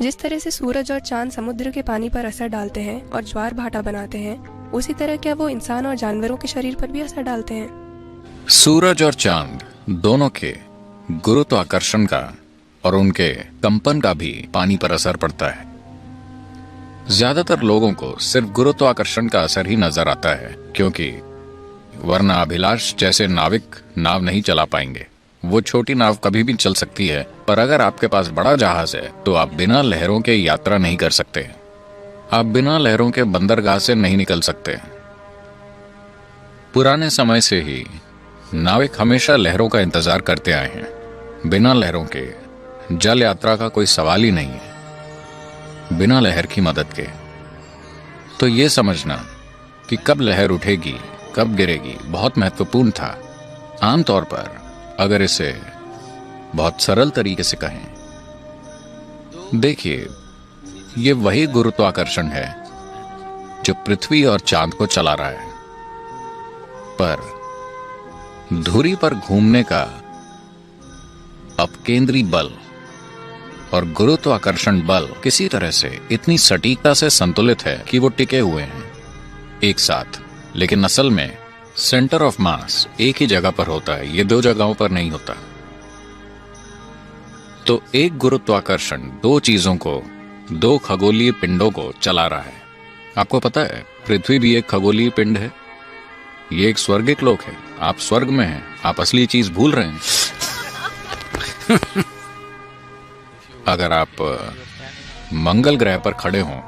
जिस तरह से सूरज और चांद समुद्र के पानी पर असर डालते हैं और ज्वार भाटा बनाते हैं, उसी तरह क्या वो इंसान और जानवरों के शरीर पर भी असर डालते हैं? सूरज और चांद दोनों के गुरुत्वाकर्षण का और उनके कंपन का भी पानी पर असर पड़ता है। ज्यादातर लोगों को सिर्फ गुरुत्वाकर्षण का असर ही नजर आता है, क्योंकि वरना अभिलाष जैसे नाविक नाव नहीं चला पाएंगे। वो छोटी नाव कभी भी चल सकती है, पर अगर आपके पास बड़ा जहाज है तो आप बिना लहरों के यात्रा नहीं कर सकते। आप बिना लहरों के बंदरगाह से नहीं निकल सकते। पुराने समय से ही नाविक हमेशा लहरों का इंतजार करते आए हैं। बिना लहरों के जल यात्रा का कोई सवाल ही नहीं है, बिना लहर की मदद के। तो ये समझना कि कब लहर उठेगी, कब गिरेगी, बहुत महत्वपूर्ण था। आमतौर पर अगर इसे बहुत सरल तरीके से कहें, देखिए, ये वही गुरुत्वाकर्षण है जो पृथ्वी और चांद को चला रहा है। पर धुरी पर घूमने का अपकेंद्री बल और गुरुत्वाकर्षण बल किसी तरह से इतनी सटीकता से संतुलित है कि वो टिके हुए हैं एक साथ। लेकिन असल में सेंटर ऑफ मास एक ही जगह पर होता है, ये दो जगहों पर नहीं होता। तो एक गुरुत्वाकर्षण दो चीजों को, दो खगोलीय पिंडों को चला रहा है। आपको पता है, पृथ्वी भी एक खगोलीय पिंड है। ये एक स्वर्गिक लोक है। आप स्वर्ग में हैं, आप असली चीज भूल रहे हैं। अगर आप मंगल ग्रह पर खड़े हों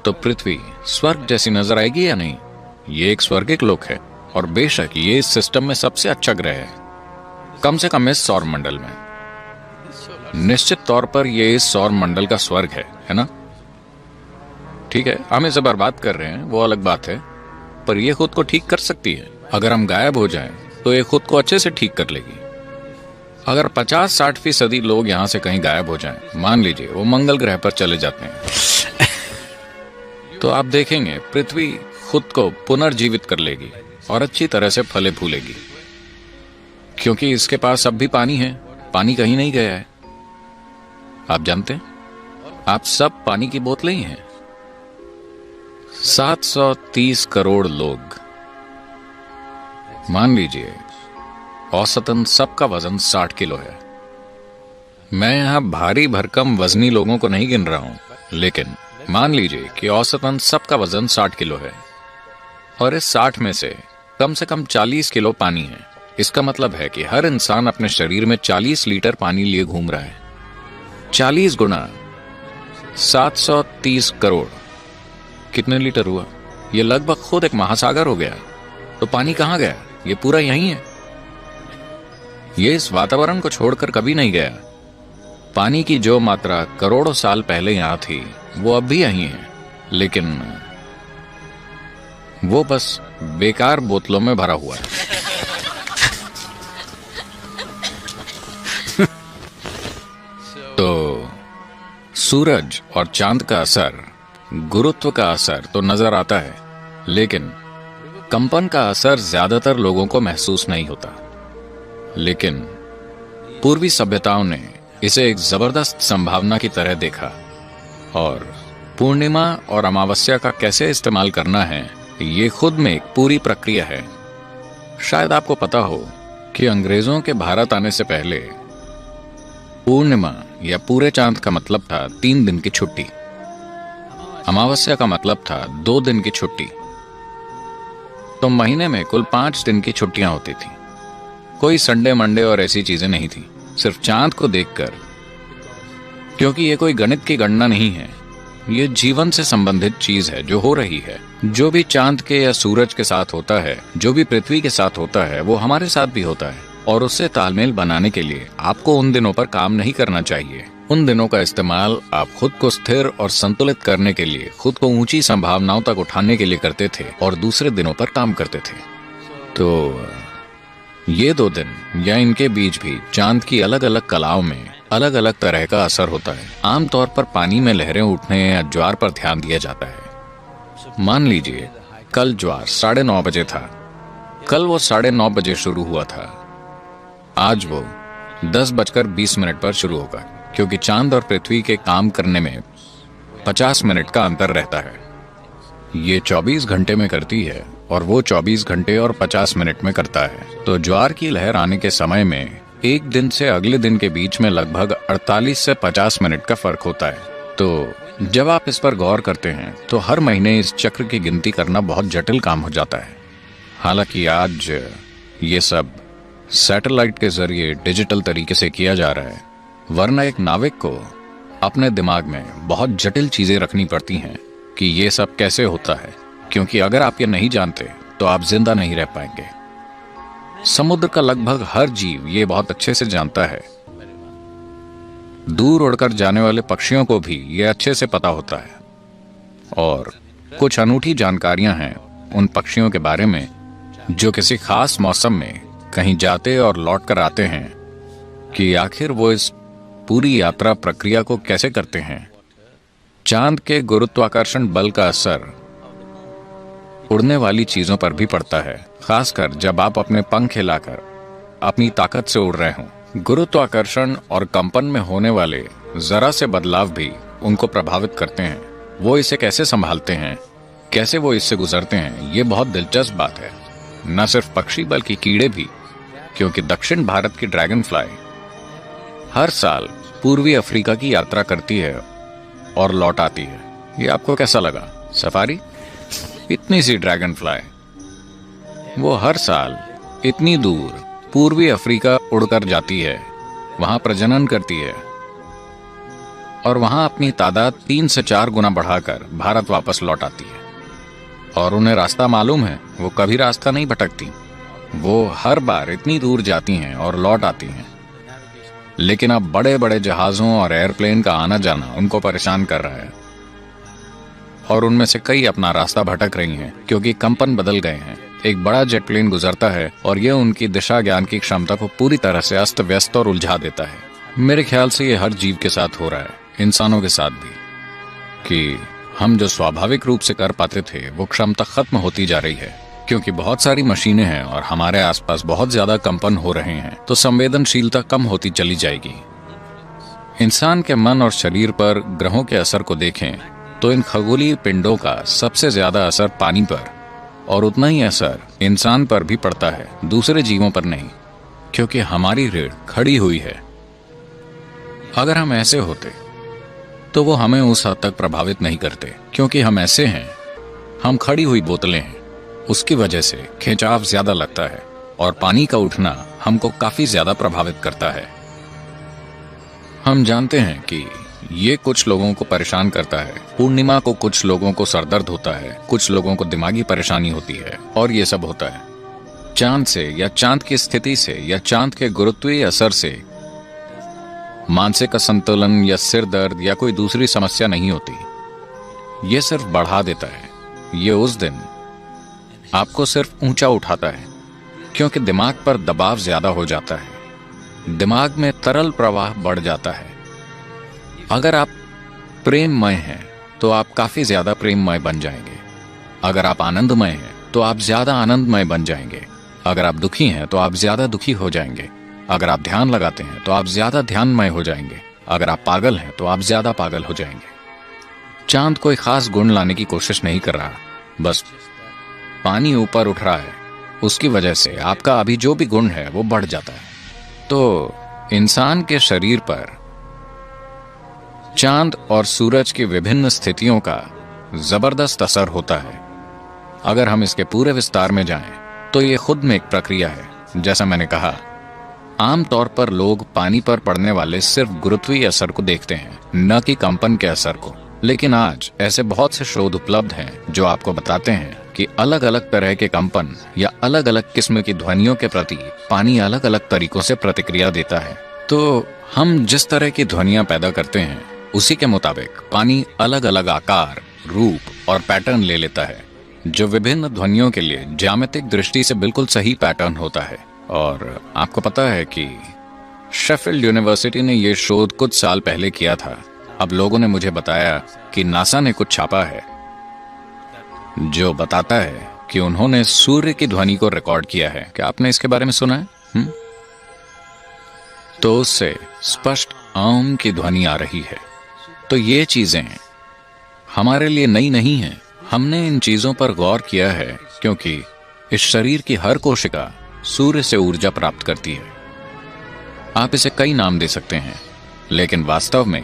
तो पृथ्वी स्वर्ग जैसी नजर आएगी या नहीं? ये एक स्वर्गिक लोक है, और बेशक ये इस सिस्टम में सबसे अच्छा ग्रह है, कम से कम इस सौर मंडल में। निश्चित तौर पर ये इस सौर मंडल का स्वर्ग है ना? ठीक है, हम इसे बर्बाद कर रहे हैं, वो अलग बात है, पर ये खुद को ठीक कर सकती है। अगर हम गायब हो जाएं तो ये खुद को अच्छे से ठीक कर लेगी। अगर 50-60% लोग यहां से कहीं गायब हो जाएं, मान लीजिए वो मंगल ग्रह पर चले जाते हैं, तो आप देखेंगे पृथ्वी खुद को पुनर्जीवित कर लेगी और अच्छी तरह से फले फूलेगी, क्योंकि इसके पास अब भी पानी है। पानी कहीं नहीं गया है। आप जानते हैं, आप सब पानी की बोतलें ही हैं। 730 करोड़ लोग, मान लीजिए औसतन सबका वजन 60 किलो है। मैं यहां भारी भरकम वजनी लोगों को नहीं गिन रहा हूं, लेकिन मान लीजिए कि औसतन सबका वजन 60 किलो है, और इस 60 में से कम 40 किलो पानी है। इसका मतलब है कि हर इंसान अपने शरीर में 40 लीटर पानी लिए घूम रहा है। 40 गुना 730 करोड़ कितने लीटर हुआ? ये लगभग खुद एक महासागर हो गया। तो पानी कहां गया? ये पूरा यहीं है। ये इस वातावरण को छोड़कर कभी नहीं गया। पानी की जो मात्रा करोड़ों साल पहले यहां थी, वो अब भी यहीं है, लेकिन वो बस बेकार बोतलों में भरा हुआ है। तो सूरज और चांद का असर, गुरुत्व का असर तो नजर आता है, लेकिन कंपन का असर ज्यादातर लोगों को महसूस नहीं होता। लेकिन पूर्वी सभ्यताओं ने इसे एक जबरदस्त संभावना की तरह देखा, और पूर्णिमा और अमावस्या का कैसे इस्तेमाल करना है, ये खुद में एक पूरी प्रक्रिया है। शायद आपको पता हो कि अंग्रेजों के भारत आने से पहले पूर्णिमा या पूरे चांद का मतलब था 3 दिन की छुट्टी। अमावस्या का मतलब था 2 दिन की छुट्टी। तो महीने में कुल 5 दिन की छुट्टियां होती थी। कोई संडे मंडे और ऐसी चीजें नहीं थी, सिर्फ चांद को देखकर। क्योंकि ये कोई गणित की गणना नहीं है, ये जीवन से संबंधित चीज है जो हो रही है। जो भी चांद के या सूरज के साथ होता है, जो भी पृथ्वी के साथ होता है, वो हमारे साथ भी होता है। और उससे तालमेल बनाने के लिए आपको उन दिनों पर काम नहीं करना चाहिए। उन दिनों का इस्तेमाल आप खुद को स्थिर और संतुलित करने के लिए, खुद को ऊंची संभावनाओं तक उठाने के लिए करते थे, और दूसरे दिनों पर काम करते थे। तो ये 2 दिन या इनके बीच भी चांद की अलग अलग कलाओं में अलग अलग तरह का असर होता है। आमतौर पर पानी में लहरें उठने या ज्वार पर ध्यान दिया जाता है। मान लीजिए कल ज्वार 9:30 बजे था। कल वो 9:30 बजे शुरू हुआ था। आज वो 10:20 पर शुरू होगा, क्योंकि चांद और पृथ्वी के काम करने में 50 मिनट का अंतर रहता है। ये 24 घंटे में करती है और वो 24 घंटे और 50 मिनट में करता है। तो ज्वार की लहर आने के समय में एक दिन से अगले दिन के बीच में लगभग 48 से 50 मिनट का फर्क होता है। तो जब आप इस पर गौर करते हैं तो हर महीने इस चक्र की गिनती करना बहुत जटिल काम हो जाता है। हालांकि आज ये सब सैटेलाइट के जरिए डिजिटल तरीके से किया जा रहा है, वरना एक नाविक को अपने दिमाग में बहुत जटिल चीजें रखनी पड़ती हैं कि ये सब कैसे होता है, क्योंकि अगर आप ये नहीं जानते तो आप जिंदा नहीं रह पाएंगे। समुद्र का लगभग हर जीव ये बहुत अच्छे से जानता है। दूर उड़कर जाने वाले पक्षियों को भी ये अच्छे से पता होता है। और कुछ अनूठी जानकारियां हैं उन पक्षियों के बारे में जो किसी खास मौसम में कहीं जाते और लौट कर आते हैं कि आखिर वो इस पूरी यात्रा प्रक्रिया को कैसे करते हैं। चांद के गुरुत्वाकर्षण बल का असर उड़ने वाली चीजों पर भी पड़ता है, खासकर जब आप अपने पंख हिलाकर अपनी ताकत से उड़ रहे हों। गुरुत्वाकर्षण और कंपन में होने वाले जरा से बदलाव भी उनको प्रभावित करते हैं। वो इसे कैसे संभालते हैं, कैसे वो इससे गुजरते हैं, ये बहुत दिलचस्प बात है। न सिर्फ पक्षी बल्कि कीड़े भी, क्योंकि दक्षिण भारत की ड्रैगन फ्लाई हर साल पूर्वी अफ्रीका की यात्रा करती है और लौट आती है। ये आपको कैसा लगा? सफारी? इतनी सी ड्रैगन फ्लाई वो हर साल इतनी दूर पूर्वी अफ्रीका उड़कर जाती है, वहां प्रजनन करती है और वहां अपनी तादाद 3 से 4 गुना बढ़ाकर भारत वापस लौट आती है। और उन्हें रास्ता मालूम है, वो कभी रास्ता नहीं भटकती। वो हर बार इतनी दूर जाती हैं और लौट आती हैं। लेकिन अब बड़े बड़े जहाजों और एयरप्लेन का आना जाना उनको परेशान कर रहा है और उनमें से कई अपना रास्ता भटक रही हैं क्योंकि कंपन बदल गए हैं। एक बड़ा जेट प्लेन गुजरता है और यह उनकी दिशा ज्ञान की क्षमता को पूरी तरह से अस्त व्यस्त और उलझा देता है। मेरे ख्याल से ये हर जीव के साथ हो रहा है, इंसानों के साथ भी, कि हम जो स्वाभाविक रूप से कर पाते थे वो क्षमता खत्म होती जा रही है क्योंकि बहुत सारी मशीनें हैं और हमारे आसपास बहुत ज्यादा कंपन हो रहे हैं, तो संवेदनशीलता कम होती चली जाएगी। इंसान के मन और शरीर पर ग्रहों के असर को देखें तो इन खगोलीय पिंडों का सबसे ज्यादा असर पानी पर और उतना ही असर इंसान पर भी पड़ता है, दूसरे जीवों पर नहीं, क्योंकि हमारी रीढ़ खड़ी हुई है। अगर हम ऐसे होते तो वो हमें उस हद तक प्रभावित नहीं करते, क्योंकि हम ऐसे हैं, हम खड़ी हुई बोतलें हैं। उसकी वजह से खिंचाव ज्यादा लगता है और पानी का उठना हमको काफी ज्यादा प्रभावित करता है। हम जानते हैं कि ये कुछ लोगों को परेशान करता है। पूर्णिमा को कुछ लोगों को सरदर्द होता है, कुछ लोगों को दिमागी परेशानी होती है और ये सब होता है चांद से या चांद की स्थिति से या चांद के गुरुत्वीय असर से। मानसिक असंतुलन या सिर दर्द या कोई दूसरी समस्या नहीं होती, ये सिर्फ बढ़ा देता है। ये उस दिन आपको सिर्फ ऊंचा उठाता है क्योंकि दिमाग पर दबाव ज्यादा हो जाता है, दिमाग में तरल प्रवाह बढ़ जाता है। अगर आप प्रेममय हैं तो आप काफी ज्यादा प्रेममय बन जाएंगे। अगर आप आनंदमय हैं तो आप ज्यादा आनंदमय बन जाएंगे। अगर आप दुखी हैं तो आप ज्यादा दुखी हो जाएंगे। अगर आप ध्यान लगाते हैं तो आप ज्यादा ध्यानमय हो जाएंगे। अगर आप पागल हैं तो आप ज्यादा पागल हो जाएंगे। चांद कोई खास गुण लाने की कोशिश नहीं कर रहा, बस पानी ऊपर उठ रहा है, उसकी वजह से आपका अभी जो भी गुण है वो बढ़ जाता है। तो इंसान के शरीर पर चांद और सूरज की विभिन्न स्थितियों का जबरदस्त असर होता है। अगर हम इसके पूरे विस्तार में जाएं तो ये खुद में एक प्रक्रिया है। जैसा मैंने कहा, आमतौर पर लोग पानी पर पड़ने वाले सिर्फ गुरुत्वीय असर को देखते हैं, न कि कंपन के असर को। लेकिन आज ऐसे बहुत से शोध उपलब्ध हैं जो आपको बताते हैं कि अलग अलग तरह के कंपन या अलग अलग किस्म की ध्वनियों के प्रति पानी अलग अलग तरीकों से प्रतिक्रिया देता है। तो हम जिस तरह की ध्वनियां पैदा करते हैं उसी के मुताबिक पानी अलग अलग आकार, रूप और पैटर्न ले लेता है, जो विभिन्न ध्वनियों के लिए ज्यामितिक दृष्टि से बिल्कुल सही पैटर्न होता है। और आपको पता है कि शेफील्ड यूनिवर्सिटी ने यह शोध कुछ साल पहले किया था। अब लोगों ने मुझे बताया कि नासा ने कुछ छापा है जो बताता है कि उन्होंने सूर्य की ध्वनि को रिकॉर्ड किया है। क्या आपने इसके बारे में सुना है? तो उससे स्पष्ट आम की ध्वनि आ रही है। तो ये चीजें हमारे लिए नई नहीं हैं। हमने इन चीजों पर गौर किया है क्योंकि इस शरीर की हर कोशिका सूर्य से ऊर्जा प्राप्त करती है। आप इसे कई नाम दे सकते हैं, लेकिन वास्तव में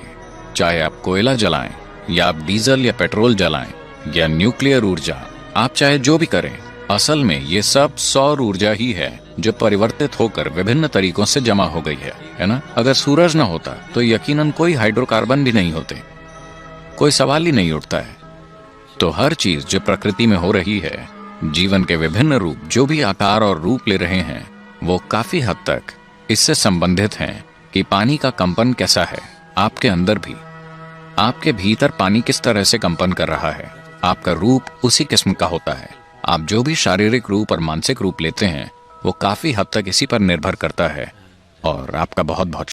चाहे आप कोयला जलाएं या आप डीजल या पेट्रोल जलाएं या न्यूक्लियर ऊर्जा, आप चाहे जो भी करें, असल में ये सब सौर ऊर्जा ही है जो परिवर्तित होकर विभिन्न तरीकों से जमा हो गई है ना। अगर सूरज ना होता तो यकीनन कोई हाइड्रोकार्बन भी नहीं होते, कोई सवाल ही नहीं उठता है। तो हर चीज जो प्रकृति में हो रही है, जीवन के विभिन्न रूप जो भी आकार और रूप ले रहे हैं, वो काफी हद तक इससे संबंधित हैं कि पानी का कंपन कैसा है आपके अंदर भी। आपके भीतर पानी किस तरह से कंपन कर रहा है, आपका रूप उसी किस्म का होता है। आप जो भी शारीरिक रूप और मानसिक रूप लेते हैं वो काफी हद तक इसी पर निर्भर करता है। और आपका बहुत बहुत